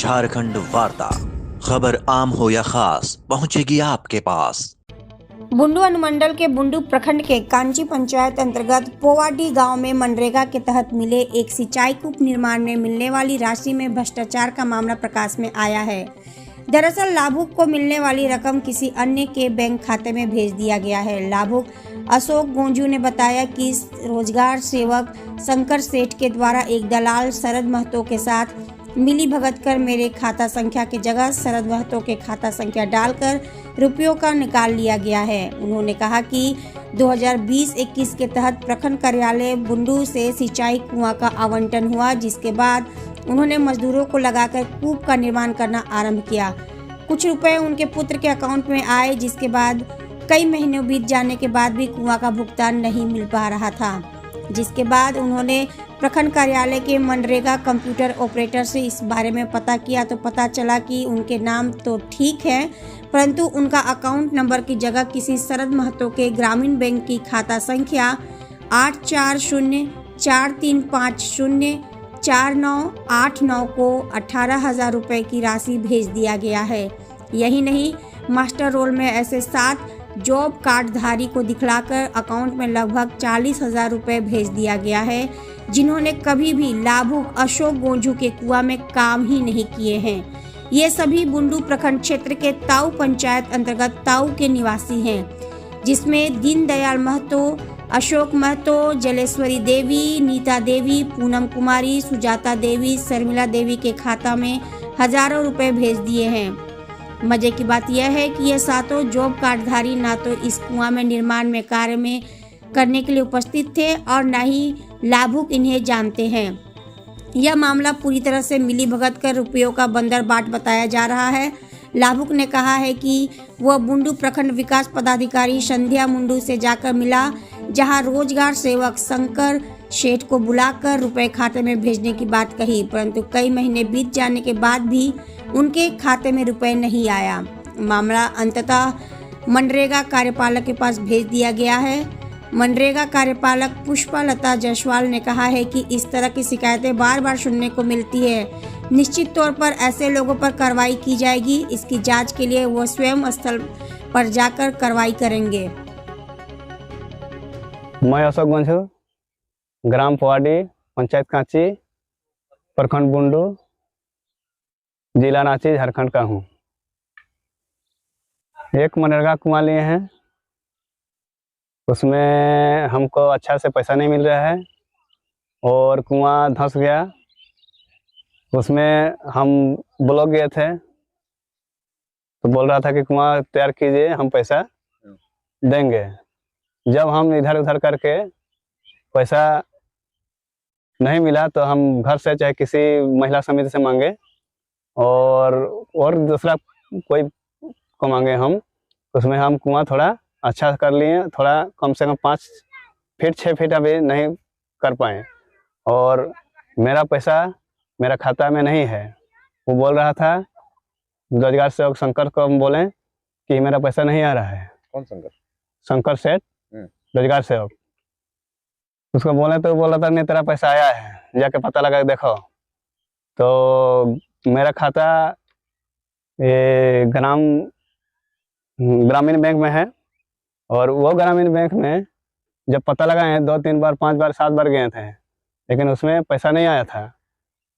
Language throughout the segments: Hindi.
झारखंड वार्ता, खबर आम हो या खास पहुंचेगी आपके पास। बुंडू अनुमंडल के बुंडू प्रखंड के कांची पंचायत अंतर्गत पोवाडी गांव में मनरेगा के तहत मिले एक सिंचाई कूप निर्माण में मिलने वाली राशि में भ्रष्टाचार का मामला प्रकाश में आया है। दरअसल लाभुक को मिलने वाली रकम किसी अन्य के बैंक खाते में भेज दिया गया है। लाभुक अशोक गोंजू ने बताया कि रोजगार सेवक शंकर सेठ के द्वारा एक दलाल शरद महतो के साथ मिली भगत कर मेरे खाता संख्या की जगह शरद महतो के खाता संख्या डालकर रुपयों का निकाल लिया गया है। उन्होंने कहा कि 2020-21 के तहत प्रखंड कार्यालय बुंडू से सिंचाई कुआं का आवंटन हुआ, जिसके बाद उन्होंने मजदूरों को लगाकर कूप का निर्माण करना आरंभ किया। कुछ रुपए उनके पुत्र के अकाउंट में आए, जिसके बाद कई महीनों बीत जाने के बाद भी कुआं का भुगतान नहीं मिल पा रहा था। जिसके बाद उन्होंने प्रखंड कार्यालय के मनरेगा कंप्यूटर ऑपरेटर से इस बारे में पता किया तो पता चला कि उनके नाम तो ठीक है, परंतु उनका अकाउंट नंबर की जगह किसी शरद महतो के ग्रामीण बैंक की खाता संख्या 8404350498 को 18,000 रुपये की राशि भेज दिया गया है। यही नहीं, मास्टर रोल में ऐसे 7 जॉब कार्डधारी को दिखलाकर अकाउंट में लगभग 40,000 रुपये भेज दिया गया है, जिन्होंने कभी भी लाभुक अशोक गोंजू के कुआं में काम ही नहीं किए हैं। ये सभी बुंडू प्रखंड क्षेत्र के ताऊ पंचायत अंतर्गत ताऊ के निवासी हैं, जिसमें दीनदयाल महतो, अशोक महतो, जलेश्वरी देवी, नीता देवी, पूनम कुमारी, सुजाता देवी, शर्मिला देवी के खाता में हजारों रुपए भेज दिए हैं। मजे की बात यह है कि ये सातों जॉब कार्डधारी ना तो इस कुआं में निर्माण में कार्य में करने के लिए उपस्थित थे और न ही लाभुक इन्हें जानते हैं। यह मामला पूरी तरह से मिली भगत कर रुपयों का बंदरबाट बताया जा रहा है। लाभुक ने कहा है कि वह बुंडू प्रखंड विकास पदाधिकारी संध्या मुंडू से जाकर मिला, जहां रोजगार सेवक शंकर सेठ को बुलाकर रुपए खाते में भेजने की बात कही, परंतु कई महीने बीत जाने के बाद भी उनके खाते में रुपए नहीं आया। मामला अंततः मनरेगा कार्यपालक के पास भेज दिया गया है। मनरेगा कार्यपालक पुष्पालता जायसवाल ने कहा है कि इस तरह की शिकायतें बार बार सुनने को मिलती है। निश्चित तौर पर ऐसे लोगों पर कार्रवाई की जाएगी। इसकी जांच के लिए वो स्वयं स्थल पर जाकर कार्रवाई करेंगे। मैं अशोक गोंजू, ग्राम पोवाडी, पंचायत कांची, प्रखंड बुंडू, जिला रांची, झारखंड का हूँ। एक मनरेगा कुआं लिए हैं, उसमें हमको अच्छा से पैसा नहीं मिल रहा है और कुआं धंस गया। उसमें हम ब्लॉक गए थे तो बोल रहा था कि कुआं तैयार कीजिए, हम पैसा देंगे। जब हम इधर उधर करके पैसा नहीं मिला तो हम घर से चाहे किसी महिला समिति से मांगे और दूसरा कोई को मांगे हम। उसमें हम कुआं थोड़ा अच्छा कर लिए, थोड़ा कम से कम 5 फीट 6 फीट अभी नहीं कर पाए और मेरा पैसा मेरा खाता में नहीं है। वो बोल रहा था, रोजगार सेवक शंकर को हम बोले कि मेरा पैसा नहीं आ रहा है। कौन शंकर? शंकर सेठ, रोजगार सेवक। उसको बोले तो बोला था नहीं, तेरा पैसा आया है, जाके पता लगा के देखो। तो मेरा खाता ये ग्रामीण बैंक में है और वो ग्रामीण बैंक में जब पता लगाए 2-3 बार 5 बार 7 बार गए थे, लेकिन उसमें पैसा नहीं आया था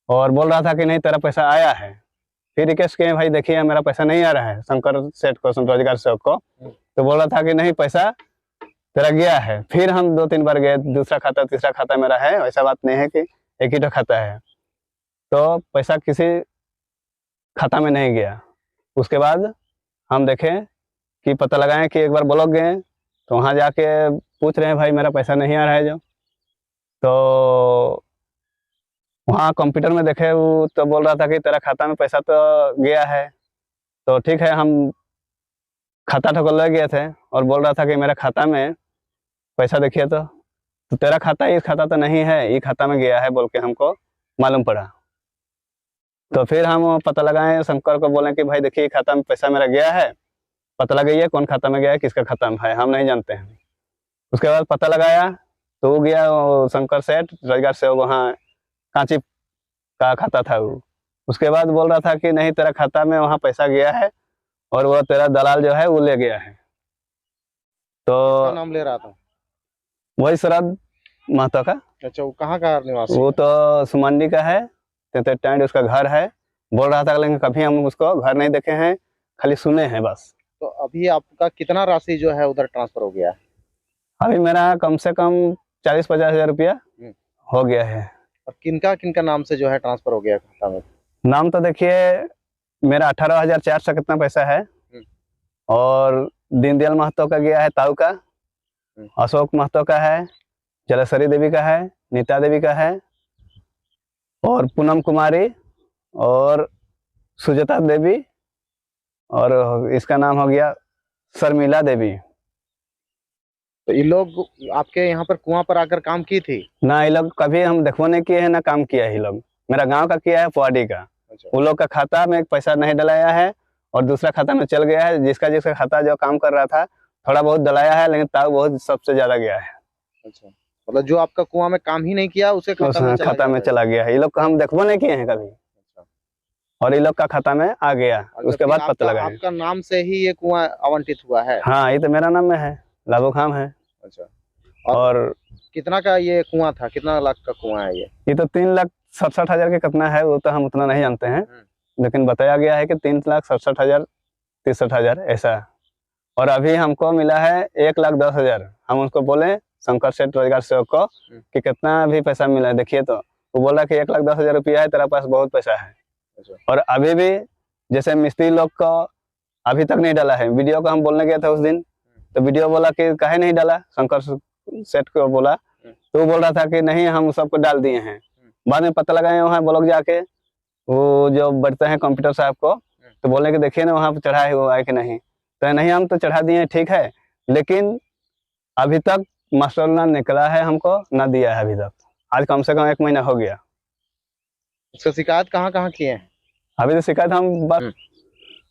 और बोल रहा था कि नहीं तेरा पैसा आया है। फिर रिक्वेस्ट किए, भाई देखिए मेरा पैसा नहीं आ रहा है, शंकर सेठ को, रोजगार सेवक को। तो बोल रहा था कि नहीं पैसा तेरा गया है। फिर हम 2-3 बार गए, दूसरा खाता तीसरा खाता मेरा है, ऐसा बात नहीं है कि एक ही तो खाता है। तो पैसा किसी खाता में नहीं गया। उसके बाद हम देखें कि पता लगाएं कि एक बार ब्लॉक गए तो वहाँ जाके पूछ रहे हैं, भाई मेरा पैसा नहीं आ रहा है जो। तो वहाँ कंप्यूटर में देखे, वो तो बोल रहा था कि तेरा खाता में पैसा तो गया है। तो ठीक है, हम खाता ठोकर ले गए थे और बोल रहा था कि मेरा खाता में पैसा देखिए तो तेरा खाता इस खाता तो नहीं है, ये खाता में गया है बोल के हमको मालूम पड़ा। तो फिर हम पता लगाए, शंकर को बोले कि भाई देखिए खाता में पैसा मेरा गया है, पता लगाइए कौन खाता में गया है, किसका खाता में है, हम नहीं जानते हैं। उसके बाद पता लगाया तो वो गया शंकर सेठ रोजगार सेवक, वहाँ कांची का खाता था वो, उसके बाद बोल रहा था कि नहीं तेरा खाता में वहाँ पैसा गया है और वो तेरा दलाल जो है वो ले गया है। तो किसका नाम ले रहा था? वही शरद महतो का। अच्छा, वो कहाँ का निवासी वो है? तो सुमंडी का है, टेंट उसका घर है। बोल रहा था लेकिन कभी हम उसको घर नहीं देखे हैं, खाली सुने हैं बस। तो अभी आपका कितना राशि जो है उधर ट्रांसफर हो गया है? अभी मेरा कम से कम 40-50 हजार रुपया हो गया है। और किनका किनका नाम से जो है ट्रांसफर हो गया खाता में? नाम तो देखिए मेरा 18,400 कितना पैसा है, और दीनदयाल महतो का गया है ताऊ का, अशोक महतो का है, जलेश्वरी देवी का है, नीता देवी का है, और पूनम कुमारी और सुजाता देवी, और इसका नाम हो गया शर्मिला देवी। तो ये लोग आपके यहाँ पर कुआं पर आकर काम की थी? ना ये लोग कभी हम देखो नहीं किए हैं, ना काम किया है। लोग मेरा गांव का किया है, पुआडी का। अच्छा। वो लोग का खाता में पैसा नहीं डलाया है और दूसरा खाता में चल गया है। जिसका खाता जो काम कर रहा था थोड़ा बहुत डलाया है, लेकिन ताऊ बहुत सबसे ज्यादा गया है। अच्छा, मतलब जो आपका कुआं में काम ही नहीं किया उसके खाता में चला गया है। ये लोग का हम देखो नहीं किए हैं कभी, और ये लोग का खाता में आ गया, उसके बाद पता लगा। आपका नाम से ही ये कुआं आवंटित हुआ है? हाँ, ये तो मेरा नाम में है, लाभू खाम है। अच्छा, और कितना का ये कुआं था, कितना लाख का कुआं है ये? तो 3,67,000 के कितना है वो तो हम उतना नहीं जानते हैं, लेकिन बताया गया है कि 3,67,000 63,000 ऐसा। और अभी हमको मिला है 1,10,000। हम उसको बोले शंकर सेठ रोजगार सेवक को कि कितना भी पैसा मिला है देखिए, तो वो बोला कि 1,10,000 रुपया है, तेरा पास बहुत पैसा है। और अभी भी जैसे मिस्त्री लोग को अभी तक नहीं डाला है। वीडियो को हम बोलने गए थे उस दिन, तो वीडियो बोला कि काहे नहीं डाला, शंकर सेठ को बोला, तो वो बोल रहा था कि नहीं हम सबको डाल दिए हैं। बाद में पता लगाए वहाँ ब्लॉक जाके, वो जो बैठते हैं कंप्यूटर साहब को, तो बोलने कि देखिए ना वहाँ पर चढ़ा है वो आए कि नहीं, तो नहीं हम तो चढ़ा दिए ठीक है, लेकिन अभी तक मास्टर ना निकला है, हमको ना दिया है अभी तक। आज कम से कम 1 महीना हो गया। इसका शिकायत कहाँ किए हैं? अभी तो शिकायत हम बस,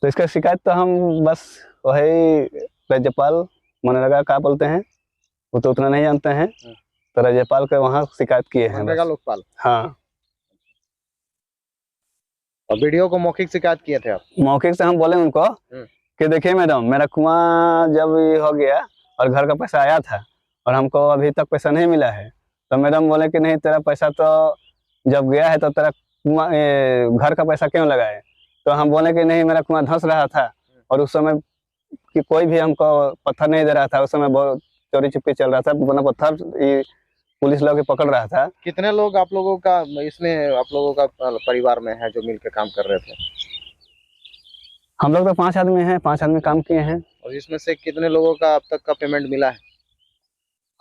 तो इसका शिकायत तो हम बस वही राज्यपाल मनरेगा का बोलते हैं, वो तो उतना नहीं जानते हैं, तो राज्यपाल के वहाँ शिकायत किए हैं। मनरेगा लोकपाल? हाँ। और वीडियो को मौखिक शिकायत किए थे आप? मौखिक से हम बोले उनको कि देखिए मैडम, मेरा कुआं जब ये हो गया और घर का पैसा आया था और हमको अभी तक पैसा नहीं मिला है, तो मैडम बोले कि नहीं तेरा पैसा तो जब गया है तो तेरा कुआं घर का पैसा क्यों लगाए। तो हम बोले कि नहीं मेरा कुआं धंस रहा था और उस समय कि कोई भी हमको पत्थर नहीं दे रहा था, उस समय बहुत चोरी छिपी चल रहा था, बिना पत्थर पुलिस लोग पकड़ रहा था। कितने लोग आप लोगों का इसमें आप लोगों का परिवार में है जो मिलकर काम कर रहे थे? हम लोग तो 5 आदमी हैं, 5 आदमी काम किए हैं। और इसमें से कितने लोगों का अब तक का पेमेंट मिला है?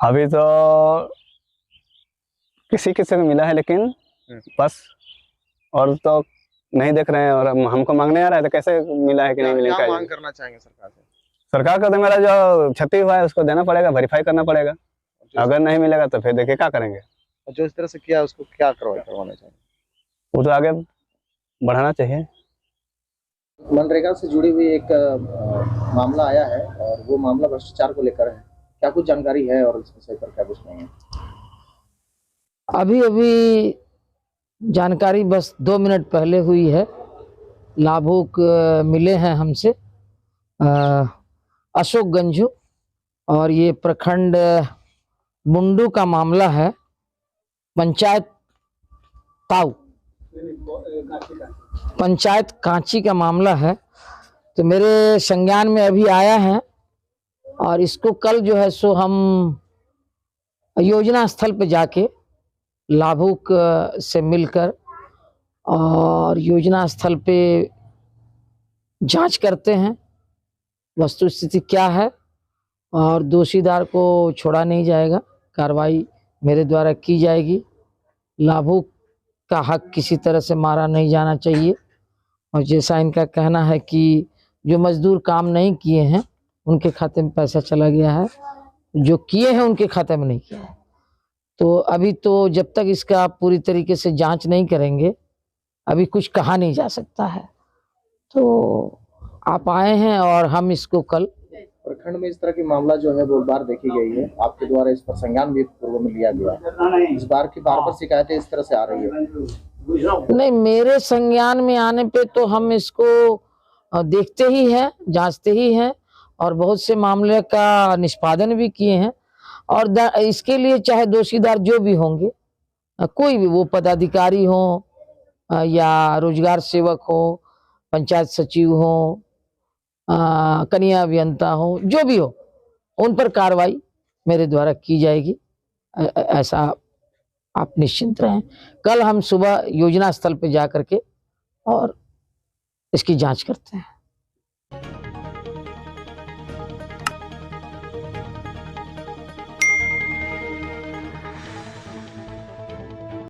अभी तो किसी किसी को मिला है, लेकिन बस और तो नहीं देख रहे हैं। और हमको मांगने आ रहा है तो कैसे मिला है कि नहीं मिला? क्या मांग करना चाहेंगे सरकार से? सरकार को तो मेरा जो क्षति हुआ है उसको देना पड़ेगा, वेरीफाई करना पड़ेगा। अगर नहीं मिलेगा तो फिर देखिए क्या करेंगे। जो इस तरह से किया उसको क्या करवाना चाहिए? वो तो आगे बढ़ाना चाहिए। मनरेगा से जुड़ी हुई एक मामला आया है और वो मामला भ्रष्टाचार को लेकर है, क्या कुछ जानकारी है और इस विषय पर क्या कुछ नहीं है? अभी जानकारी बस 2 मिनट पहले हुई है। लाभुक मिले हैं हमसे अशोक गंजू, और ये प्रखंड मुंडू का मामला है, पंचायत ताऊ, पंचायत कांची का मामला है। तो मेरे संज्ञान में अभी आया है और इसको कल जो है सो हम योजना स्थल पे जाके लाभुक से मिलकर और योजना स्थल पे जांच करते हैं वस्तु स्थिति क्या है, और दोषीदार को छोड़ा नहीं जाएगा, कार्रवाई मेरे द्वारा की जाएगी। लाभुक का हक किसी तरह से मारा नहीं जाना चाहिए। और जैसा इनका कहना है कि जो मजदूर काम नहीं किए हैं उनके खाते में पैसा चला गया है, जो किए हैं उनके खाते में नहीं किया है। तो अभी तो जब तक इसका पूरी तरीके से जांच नहीं करेंगे अभी कुछ कहा नहीं जा सकता है। तो आप आए हैं और हम इसको कल प्रखंड में इस तरह की मामला जो है वो बार देखी गई है, आपके द्वारा इस पर संज्ञान भी पूर्व में लिया गया है। इस बार की बार शिकायतें इस तरह से आ रही है, नहीं, मेरे संज्ञान में आने पे तो हम इसको देखते ही हैं, जांचते ही हैं और बहुत से मामले का निष्पादन भी किए हैं। और इसके लिए चाहे दोषीदार जो भी होंगे, कोई भी, वो पदाधिकारी हो या रोजगार सेवक हो, पंचायत सचिव हो, कनीय अभियंता हो, जो भी हो, उन पर कार्रवाई मेरे द्वारा की जाएगी। ऐसा आप निश्चिंत रहें। कल हम सुबह योजना स्थल पे जा करके और इसकी जांच करते हैं।